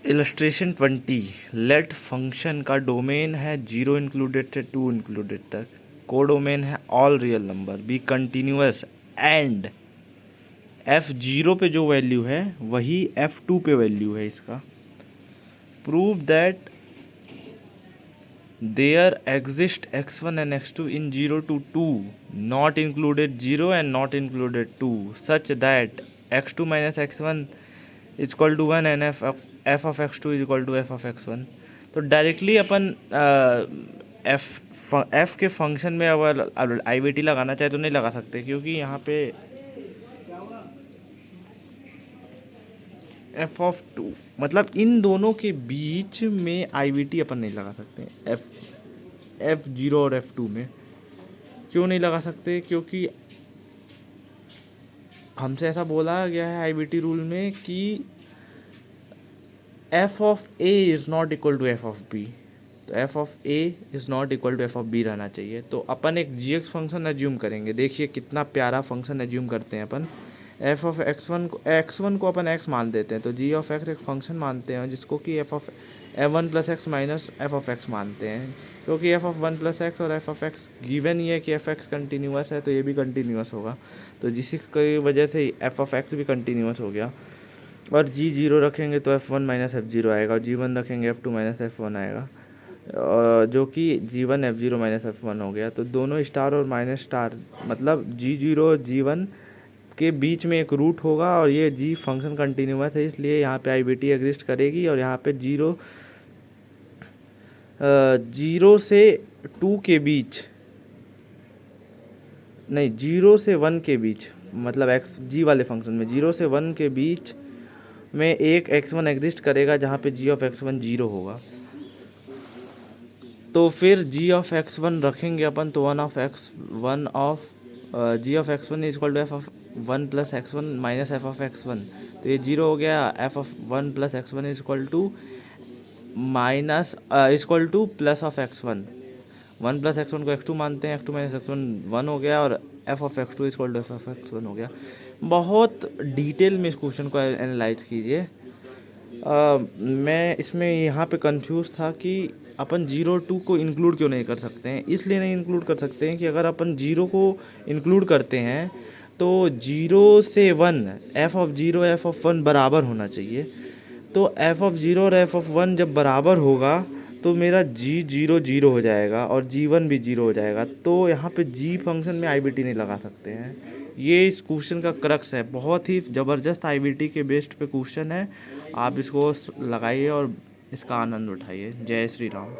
Illustration 20 late function का domain है 0 included से 2 इंक्लूडेड तक। को डोमेन है all real number, B continuous and F0 पे जो वैल्यू है वही F2 पे वैल्यू है इसका। Prove that there exist x1 and x2 in 0 to 2 not included 0 and not included 2 such that x2 minus x1 equal to 1 and F of x2 equal to F of x1। तो directly अपन F के function में अगर आई we T लगाना चाहे तो नहीं लगा सकते, क्योंकि यहाँ पे एफ ऑफ टू मतलब इन दोनों के बीच में आई वी टी अपन नहीं लगा सकते। F0 और F2 में क्यों नहीं लगा सकते? क्योंकि हमसे ऐसा बोला गया है आई वी टी रूल में कि F of A is not equal to F of B. तो F of A is not equal to F of B रहना चाहिए। तो अपन एक जी एक्स फंक्शन एज्यूम करेंगे। देखिए कितना प्यारा फंक्शन एज्यूम करते हैं अपन। एफ ऑफ एक्स वन को अपन एक्स मान देते हैं, तो जी ऑफ एक्स एक फंक्शन मानते हैं जिसको कि F of one plus x minus F of x मानते हैं, क्योंकि F of one plus x और एफ ऑफ एक्स गिवन ही है कि एफ एक्स कंटिन्यूस है, तो ये भी कंटिन्यूस होगा। तो जी सिक्स की वजह से एफ ऑफ एक्स भी कंटिन्यूस हो गया। और जी जीरो रखेंगे तो F one minus F zero आएगा, और जी वन रखेंगे F two minus F one आएगा, जो कि G one F zero minus F one हो गया। तो दोनों स्टार और माइनस स्टार मतलब जी जीरो जी वन के बीच में एक रूट होगा, और ये जी फंक्शन कंटिन्यूस है इसलिए यहाँ पे आई बी टी एग्जिस्ट करेगी। और यहाँ पे जीरो से टू के बीच नहीं, जीरो से वन के बीच मतलब एक्स जी वाले फंक्शन में जीरो से वन के बीच में एक x1 एग्जिस्ट करेगा जहाँ पे g ऑफ x1 जीरो होगा। तो फिर g ऑफ x1 रखेंगे अपन, तो one of g of x1 is equal to F of one plus X one minus F of x1। तो ये जीरो हो गया। F of one plus X one is equal to minus equal to plus of x1। One plus X one को x2 मानते हैं, x2 minus x one one हो गया, और F of x2 equal to F of x1 हो गया। बहुत detail में इस क्वेश्चन को एनालाइज कीजिए। मैं इसमें यहाँ पे कंफ्यूज था कि अपन 0 2 को इंक्लूड क्यों नहीं कर सकते हैं। इसलिए नहीं इंक्लूड कर सकते हैं कि अगर अपन 0 को इंक्लूड करते हैं तो 0 से 1 एफ ऑफ 0 एफ ऑफ 1 बराबर होना चाहिए। तो एफ ऑफ 0 और एफ ऑफ 1 जब बराबर होगा तो मेरा जी जीरो जीरो हो जाएगा और जी वन भी जीरो हो जाएगा। तो यहाँ पे जी फंक्शन में आई बी टी नहीं लगा सकते हैं। ये इस क्वेश्चन का क्रक्स है। बहुत ही ज़बरदस्त आई बी टी के बेस्ड पे क्वेश्चन है। आप इसको लगाइए और इसका आनंद उठाइए। जय श्री राम।